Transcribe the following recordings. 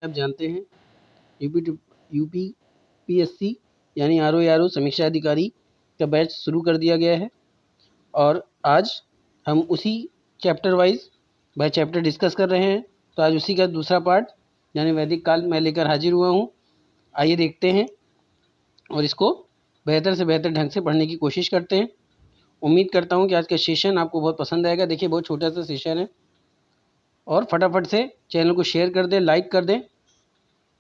आप जानते हैं यूपीपीएससी यानी आरओ समीक्षा अधिकारी का बैच शुरू कर दिया गया है और आज हम उसी chapter wise by chapter discuss कर रहे हैं। तो आज उसी का दूसरा पार्ट यानी वैदिक काल मैं लेकर हाजिर हुआ हूँ। आइए देखते हैं और इसको बेहतर से बेहतर ढंग से पढ़ने की कोशिश करते हैं। उम्मीद करता हूँ कि आज का सेशन आपको बहुत पसंद आएगा। देखिए, बहुत छोटा सा सेशन है और फटाफट से चैनल को शेयर कर दें, लाइक कर दें।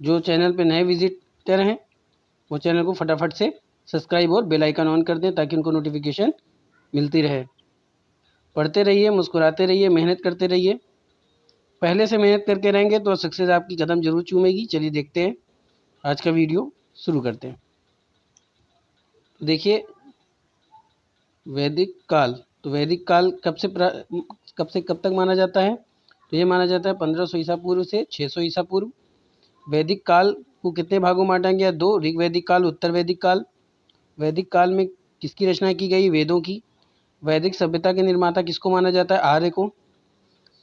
जो चैनल पे नए विजिटर हैं वो चैनल को फटाफट से सब्सक्राइब और बेल आइकन ऑन कर दें ताकि उनको नोटिफिकेशन मिलती रहे। पढ़ते रहिए, मुस्कुराते रहिए, मेहनत करते रहिए। पहले से मेहनत करके रहेंगे तो सक्सेस आपकी कदम जरूर चूमेगी। चलिए देखते हैं, आज का वीडियो शुरू करते हैं। तो देखिए, वैदिक काल। तो वैदिक काल कब से कब तक माना जाता है? तो ये माना जाता है 1500 ईसा पूर्व से 600 ईसा पूर्व। वैदिक काल को कितने भागों में बांटा गया? 2, ऋग वैदिक काल, उत्तर वैदिक काल। वैदिक काल में किसकी रचना की गई? वेदों की। वैदिक सभ्यता के निर्माता किसको माना जाता है? आर्य को।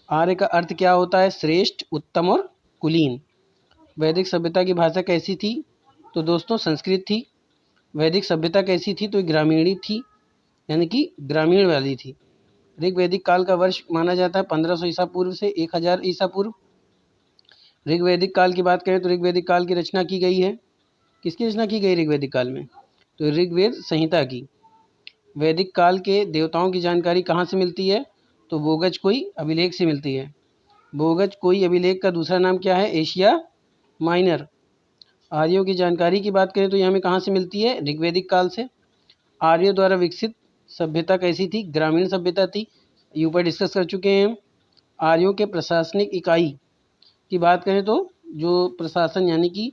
आर्य का अर्थ क्या होता है? श्रेष्ठ, उत्तम और कुलीन। वैदिक सभ्यता की भाषा कैसी थी? तो दोस्तों संस्कृत थी। वैदिक सभ्यता कैसी थी? तो ग्रामीणी थी, यानी कि ग्रामीण वाली थी। ऋग वैदिक काल का वर्ष माना जाता है 1500 ईसा पूर्व से 1000 ईसा पूर्व। ऋग वैदिक काल की बात करें तो ऋग वैदिक काल की रचना की गई है। किसकी रचना की गई ऋग वैदिक काल में? तो ऋग्वेद संहिता की। वैदिक काल के देवताओं की जानकारी कहाँ से मिलती है? तो बोगज कोई अभिलेख से मिलती है। बोगज कोई अभिलेख का दूसरा नाम क्या है? Asia minor. आर्यों की जानकारी की बात करें तो ये हमें कहाँ से मिलती है? ऋग्वैदिक काल से। आर्यों द्वारा विकसित सभ्यता कैसी थी? ग्रामीण सभ्यता थी। ये ऊपर डिस्कस कर चुके हैं हम। आर्यों के प्रशासनिक इकाई की बात करें तो जो प्रशासन यानी कि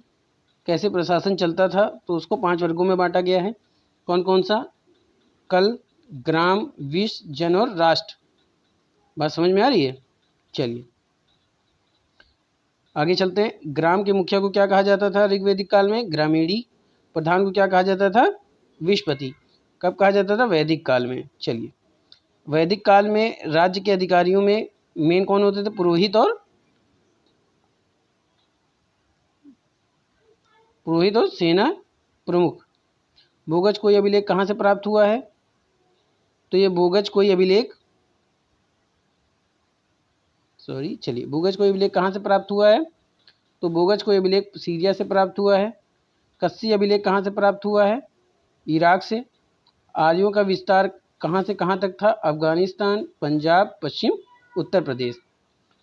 कैसे प्रशासन चलता था तो उसको 5 वर्गों में बांटा गया है। कौन कौन सा? कल, ग्राम, विश, जन और राष्ट्र। बात समझ में आ रही है? चलिए आगे चलते हैं। ग्राम के मुखिया को क्या कहा जाता था ऋग्वैदिक काल में? ग्रामीणी। प्रधान को क्या कहा जाता था? विशपति। कब कहा जाता था? वैदिक काल में। चलिए, वैदिक काल में राज्य के अधिकारियों में मेन कौन होते थे? पुरोहित और सेना प्रमुख। बोगज कोई अभिलेख कहाँ से प्राप्त हुआ है? तो ये बोगज कोई अभिलेख बोगज कोई अभिलेख कहाँ से प्राप्त हुआ है? तो बोगज कोई अभिलेख सीरिया से प्राप्त हुआ है। कस्सी अभिलेख कहाँ से प्राप्त हुआ है? इराक से। आर्यों का विस्तार कहाँ से कहाँ तक था? अफगानिस्तान, पंजाब, पश्चिम उत्तर प्रदेश।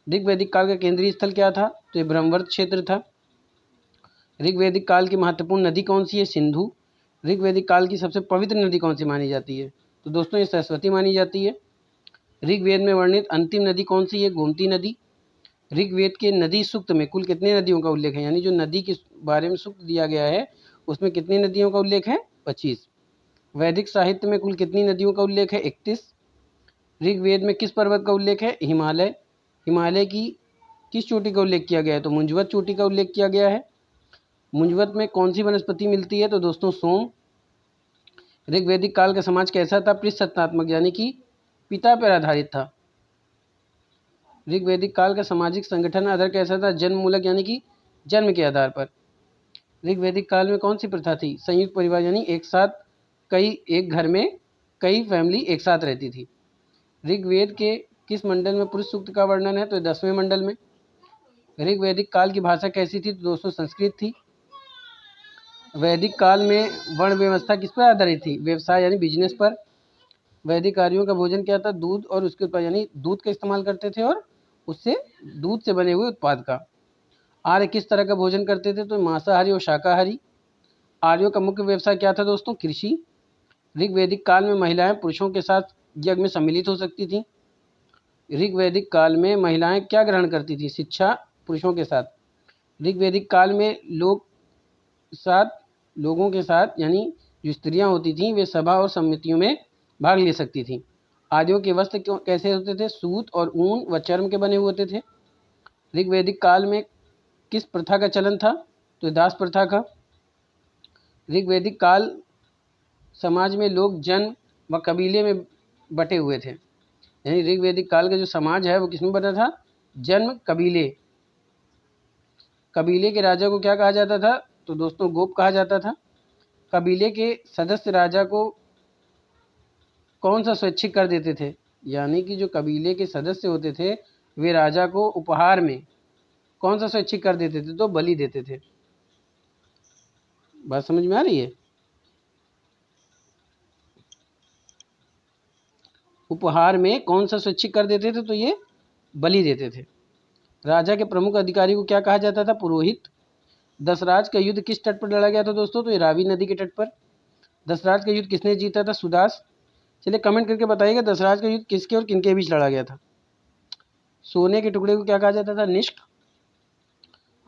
ऋग्वैदिक काल का केंद्रीय स्थल क्या था? तो ये ब्रह्मवर्त क्षेत्र था। ऋग्वैदिक काल की महत्वपूर्ण नदी कौन सी है? सिंधु। ऋग्वैदिक काल की सबसे पवित्र नदी कौन सी मानी जाती है? तो दोस्तों ये सरस्वती मानी जाती है। ऋग्वेद में वर्णित अंतिम नदी कौन सी है? गोमती नदी। ऋग्वेद के नदी सूक्त में कुल कितने नदियों का उल्लेख है? यानी जो नदी के बारे में सूक्त दिया गया है उसमें कितनी नदियों का उल्लेख है? 25। वैदिक साहित्य में कुल कितनी नदियों का उल्लेख है? 31। ऋग्वेद में किस पर्वत का उल्लेख है? हिमालय। हिमालय की किस चोटी का उल्लेख किया गया है? तो मुंजवत चोटी का उल्लेख किया गया है। मुंजवत में कौन सी वनस्पति मिलती है? तो दोस्तों सोम। ऋग्वैदिक काल का समाज कैसा था? पृष्ठसत्तात्मक, यानी कि पिता पर आधारित था। ऋग्वैदिक काल का सामाजिक संगठन आधार कैसा था? जन्म मूलक, यानी कि जन्म के आधार पर। ऋग्वैदिक काल में कौन सी प्रथा थी? संयुक्त परिवार, यानी एक साथ एक घर में कई फैमिली एक साथ रहती थी। ऋग्वेद के किस मंडल में पुरुष सूक्त का वर्णन है? तो 10वें मंडल में। ऋग्वैदिक काल की भाषा कैसी थी? तो दोस्तों संस्कृत थी। वैदिक काल में वर्ण व्यवस्था किस पर आधारित थी? व्यवसाय यानी बिजनेस पर। वैदिक आर्यों का भोजन क्या था? दूध और उसके उत्पाद, यानी दूध का इस्तेमाल करते थे और उससे दूध से बने हुए उत्पाद का। आर्य किस तरह का भोजन करते थे? तो मांसाहारी और शाकाहारी। आर्यों का मुख्य व्यवसाय क्या था दोस्तों? कृषि। ऋग्वैदिक काल में महिलाएं पुरुषों के साथ यज्ञ में सम्मिलित हो सकती थी। ऋग्वैदिक काल में महिलाएं क्या ग्रहण करती थी? शिक्षा, पुरुषों के साथ। ऋग्वैदिक काल में लोगों के साथ यानी जो स्त्रियां होती थीं वे सभा और समितियों में भाग ले सकती थीं। आर्यों के वस्त्र कैसे होते थे? सूत और ऊन व चर्म के बने हुए होते थे। ऋग्वैदिक काल में किस प्रथा का चलन था? तो दास प्रथा का। ऋग्वैदिक काल समाज में लोग जन व कबीले में बटे हुए थे। यानी ऋग्वैदिक काल का जो समाज है वो किसमें बटा था? जन्म, कबीले। कबीले के राजा को क्या कहा जाता था? तो दोस्तों गोप कहा जाता था। कबीले के सदस्य राजा को कौन सा स्वैच्छिक कर देते थे? यानी कि जो कबीले के सदस्य होते थे वे राजा को उपहार में कौन सा स्वैच्छिक कर देते थे? तो बलि देते थे। बात समझ में आ रही है? उपहार में कौन सा स्वैच्छिक कर देते थे? तो ये बलि देते थे। राजा के प्रमुख अधिकारी को क्या कहा जाता था? पुरोहित। दसराज का युद्ध किस तट पर लड़ा गया था दोस्तों? तो ये रावी नदी के तट पर। दसराज का युद्ध किसने जीता था? सुदास। चलिए कमेंट करके बताइएगा दसराज का युद्ध किसके और किनके बीच लड़ा गया था? सोने के टुकड़े को क्या कहा जाता था? निष्क।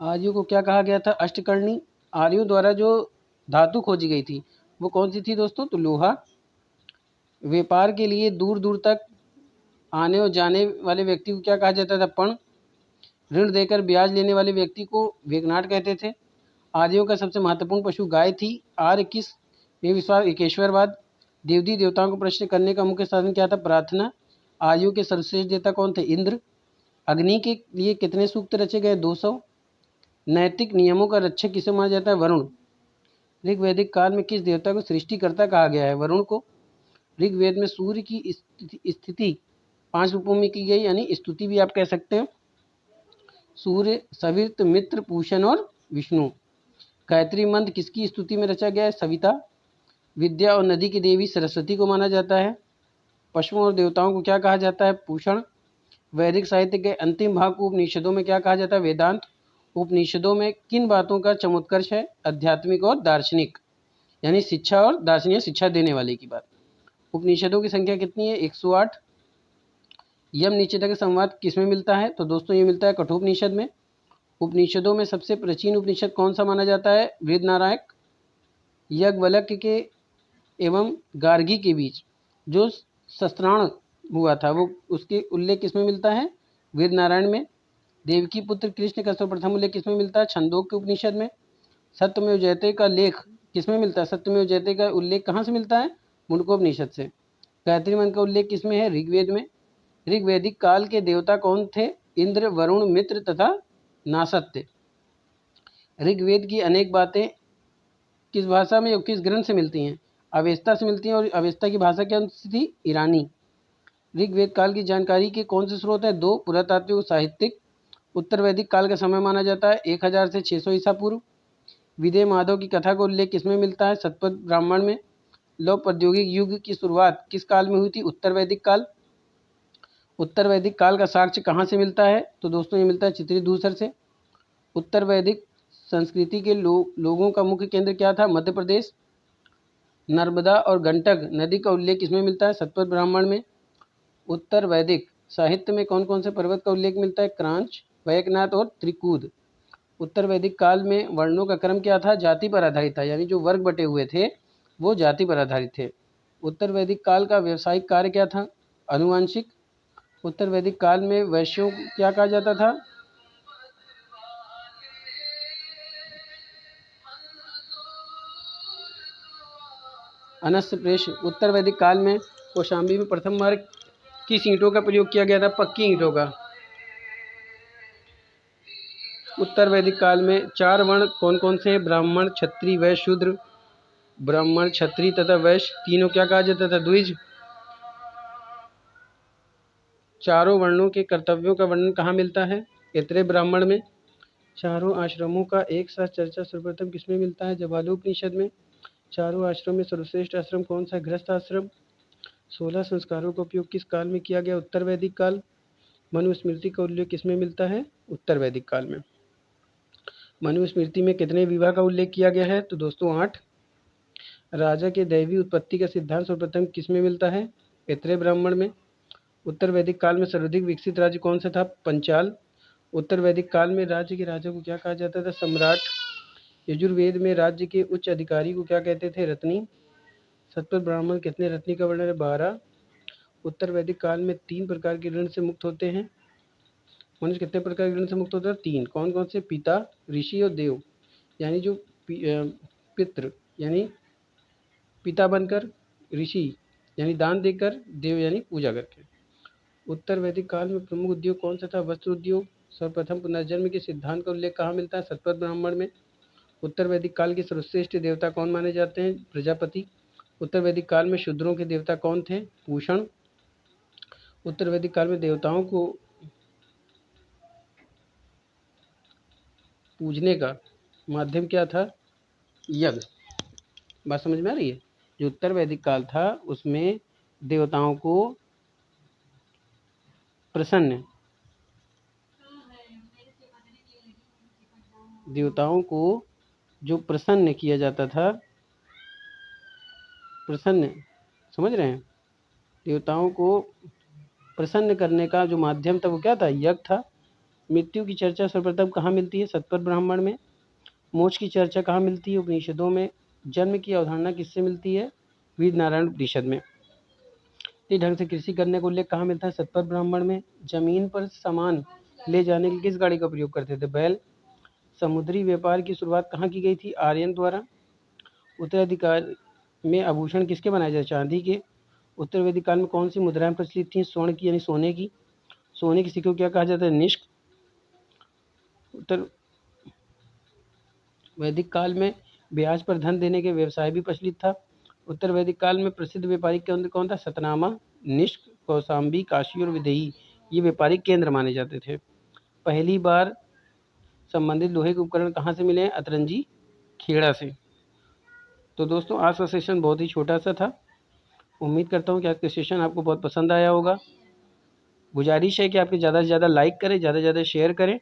आर्यों को क्या कहा गया था? अष्टकर्णी। आर्यों द्वारा जो धातु खोजी गई थी वो कौन सी थी दोस्तों? तो लोहा। व्यापार के लिए दूर दूर तक आने और जाने वाले व्यक्ति को क्या कहा जाता था? पण। ऋण देकर ब्याज लेने वाले व्यक्ति को वेगनाट कहते थे। आर्यों का सबसे महत्वपूर्ण पशु गाय थी। आर्य किस में विश्वास? एकेश्वरवाद। देवदी देवताओं को प्रश्न करने का मुख्य साधन क्या था? प्रार्थना। आर्यों के सर्वश्रेष्ठ देवता कौन थे? इंद्र। अग्नि के लिए कितने सूक्त रचे गए? 200। नैतिक नियमों का रक्षक किसे माना जाता है? वरुण। ऋग्वैदिक काल में किस देवता को सृष्टिकर्ता कहा गया है? वरुण को। ऋग्वेद में सूर्य की स्थिति 5 रूपों में की गई, यानी स्तुति भी आप कह सकते हैं। सूर्य, सवित्र, मित्र, पूषण और विष्णु। गायत्री मंत्र किसकी स्तुति में रचा गया है? सविता। विद्या और नदी की देवी सरस्वती को माना जाता है। पशुओं और देवताओं को क्या कहा जाता है? पूषण। वैदिक साहित्य के अंतिम भाग को उपनिषदों में क्या कहा जाता है? वेदांत। उपनिषदों में किन बातों का चमत्कर्ष है? आध्यात्मिक और दार्शनिक, यानी शिक्षा और दार्शनिक, शिक्षा देने वाले की बात। उपनिषदों की संख्या कितनी है? 108। यम निश्चित संवाद किसमें मिलता है? तो दोस्तों ये मिलता है कठोपनिषद में। उपनिषदों में सबसे प्राचीन उपनिषद कौन सा माना जाता है? बृहदनारायक। याज्ञवल्क्य के एवं गार्गी के बीच जो शस्त्राण हुआ था वो उसके उल्लेख किसमें मिलता है? वेद नारायण में। देवकी पुत्र कृष्ण का सर्वप्रथम उल्लेख किसमें मिलता है? छंदोग्य उपनिषद में। सत्यमेव जयते का लेख किसमें मिलता है? सत्यमेव जयते का उल्लेख कहाँ से मिलता है? मुंडकोपनिषद से। गायत्री मंत्र का उल्लेख किसमें है? ऋग्वेद में। ऋग्वैदिक काल के देवता कौन थे? इंद्र, वरुण, मित्र तथा नासत्य। ऋग्वेद की अनेक बातें किस भाषा में और किस ग्रंथ से मिलती हैं? अवेस्ता से मिलती हैं। और अवेस्ता की भाषा क्या थी? ईरानी। ऋग्वेद काल की जानकारी के कौन से स्रोत हैं? 2, पुरातात्विक और साहित्यिक। उत्तर वैदिक काल का समय माना जाता है 1000 से 600 ईसा पूर्व। विदय माधव की कथा का उल्लेख किसमें मिलता है? शतपथ ब्राह्मण में। लौह प्रौद्योगिक युग की शुरुआत किस काल में हुई थी? उत्तर वैदिक काल। उत्तर वैदिक काल का साक्ष्य कहाँ से मिलता है? तो दोस्तों ये मिलता है चित्रित धूसर से। उत्तर वैदिक संस्कृति के लोगों का मुख्य केंद्र क्या था? मध्य प्रदेश। नर्मदा और गंडक नदी का उल्लेख किसमें मिलता है? शतपथ ब्राह्मण में। उत्तर वैदिक साहित्य में कौन कौन से पर्वत का उल्लेख मिलता है? क्रांच, वैकनाथ और त्रिकूद। उत्तर वैदिक काल में वर्णों का क्रम क्या था? जाति पर आधारित था, यानी जो वर्ग बटे हुए थे वो जाति पर आधारित थे। उत्तर वैदिक काल का व्यवसायिक कार्य क्या था? आनुवांशिक। उत्तर वैदिक काल में वैश्यों को क्या कहा जाता था? अनस्य प्रेष। उत्तर वैदिक काल में कौशाम्बी में प्रथम बार किस ईंटों का प्रयोग किया गया था? पक्की ईंटों का। उत्तर वैदिक काल में 4 वर्ण कौन कौन से हैं? ब्राह्मण, क्षत्रिय, वैश्य, शूद्र। ब्राह्मण, क्षत्रिय तथा वैश्य तीनों क्या कहा जाता था? द्विज। चारों वर्णों के कर्तव्यों का वर्णन कहाँ मिलता है? ऐतरेय ब्राह्मण में। चारों आश्रमों का एक साथ चर्चा सर्वप्रथम किसमें मिलता है? जवालोपनिषद में। चारों आश्रम में सर्वश्रेष्ठ आश्रम कौन सा? गृहस्थ आश्रम। 16 संस्कारों का उपयोग किस काल में किया गया? उत्तर वैदिक काल। मनुस्मृति का उल्लेख किसमें मिलता है? उत्तर वैदिक काल में। मनुस्मृति में कितने विवाह का उल्लेख किया गया है? तो दोस्तों 8। राजा के दैवी उत्पत्ति का सिद्धांत सर्वप्रथम किसमें मिलता है? ऐतरेय ब्राह्मण में। उत्तर वैदिक काल में सर्वाधिक विकसित राज्य कौन सा था? पंचाल। उत्तर वैदिक काल में राज्य के राजा को क्या कहा जाता था? सम्राट। यजुर्वेद में राज्य के उच्च अधिकारी को क्या कहते थे? रत्नी। शतपथ ब्राह्मण कितने रत्नी का वर्णन है? 12। उत्तर वैदिक काल में 3 प्रकार के ऋण से मुक्त होते हैं। मनुष्य कितने प्रकार के ऋण से मुक्त होता है? 3। कौन कौन से? पिता, ऋषि और देव, यानी जो पितृ यानी पिता बनकर, ऋषि यानी दान देकर, देव यानी पूजा करके। उत्तर वैदिक काल में प्रमुख उद्योग कौन सा था? वस्त्र उद्योग। सर्वप्रथम पुनर्जन्म के सिद्धांत का उल्लेख कहाँ मिलता है? शतपथ ब्राह्मण में। उत्तर वैदिक काल के सर्वश्रेष्ठ देवता कौन माने जाते हैं? प्रजापति। उत्तर वैदिक काल में शूद्रों के देवता कौन थे? पूषण। उत्तर वैदिक काल में देवताओं को पूजने का माध्यम क्या था? यज्ञ। बात समझ में आ रही है? जो उत्तर वैदिक काल था उसमें देवताओं को प्रसन्न जो प्रसन्न किया जाता था, प्रसन्न, समझ रहे हैं? देवताओं को प्रसन्न करने का जो माध्यम था वो क्या था? यज्ञ था। मृत्यु की चर्चा सर्वप्रथम कहाँ मिलती है? शतपथ ब्राह्मण में। मोक्ष की चर्चा कहाँ मिलती है? उपनिषदों में। जन्म की अवधारणा किससे मिलती है? वेद नारायण उपनिषद में। इस ढंग से कृषि करने को उल्लेख कहाँ मिलता है? शतपथ ब्राह्मण में। जमीन पर सामान ले जाने के लिए किस गाड़ी का प्रयोग करते थे? बैल। समुद्री व्यापार की शुरुआत कहाँ की गई थी? आर्यन द्वारा। उत्तराधिकार में आभूषण किसके बनाए जाते? चांदी के। उत्तर वैदिक काल में कौन सी मुद्राएं प्रचलित थीं? स्वर्ण की यानी सोने की। सोने के सिक्के को क्या कहा जाता है? निष्क। उत्तर वैदिक काल में ब्याज पर धन देने के व्यवसाय भी प्रचलित था। उत्तर वैदिक काल में प्रसिद्ध व्यापारिक केंद्र कौन था? सतनामा, निष्क, कौशाम्बी, काशी और विदेही ये व्यापारिक केंद्र माने जाते थे। पहली बार संबंधित लोहे के उपकरण कहाँ से मिले हैं? अतरंजी खेड़ा से। तो दोस्तों आज का सेशन बहुत ही छोटा सा था। उम्मीद करता हूँ कि आज का सेशन आपको बहुत पसंद आया होगा। गुजारिश है कि आपके ज़्यादा से ज़्यादा लाइक करें, ज़्यादा से ज़्यादा शेयर करें।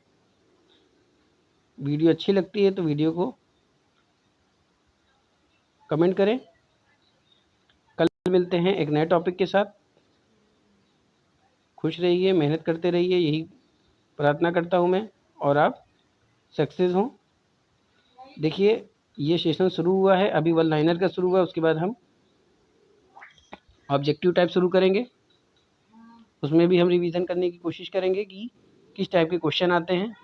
वीडियो अच्छी लगती है तो वीडियो को कमेंट करें। कल मिलते हैं एक नए टॉपिक के साथ। खुश रहिए, मेहनत करते रहिए, यही प्रार्थना करता हूँ मैं, और आप सक्सेस हों। देखिए ये सेशन शुरू हुआ है, अभी वन लाइनर का शुरू हुआ है, उसके बाद हम ऑब्जेक्टिव टाइप शुरू करेंगे। उसमें भी हम रिवीजन करने की कोशिश करेंगे कि किस टाइप के क्वेश्चन आते हैं।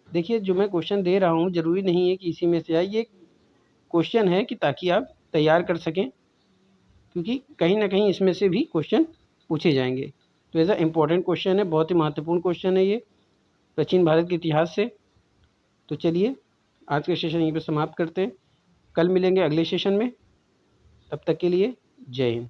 देखिए जो मैं क्वेश्चन दे रहा हूँ ज़रूरी नहीं है कि इसी में से आए, ये क्वेश्चन है कि ताकि आप तैयार कर सकें, क्योंकि कहीं ना कहीं इसमें से भी क्वेश्चन पूछे जाएंगे। तो ऐसा इम्पोर्टेंट क्वेश्चन है, बहुत ही महत्वपूर्ण क्वेश्चन है ये प्राचीन भारत के इतिहास से। तो चलिए आज का सेशन यहीं पर समाप्त करते हैं। कल मिलेंगे अगले सेशन में, तब तक के लिए जय हिंद।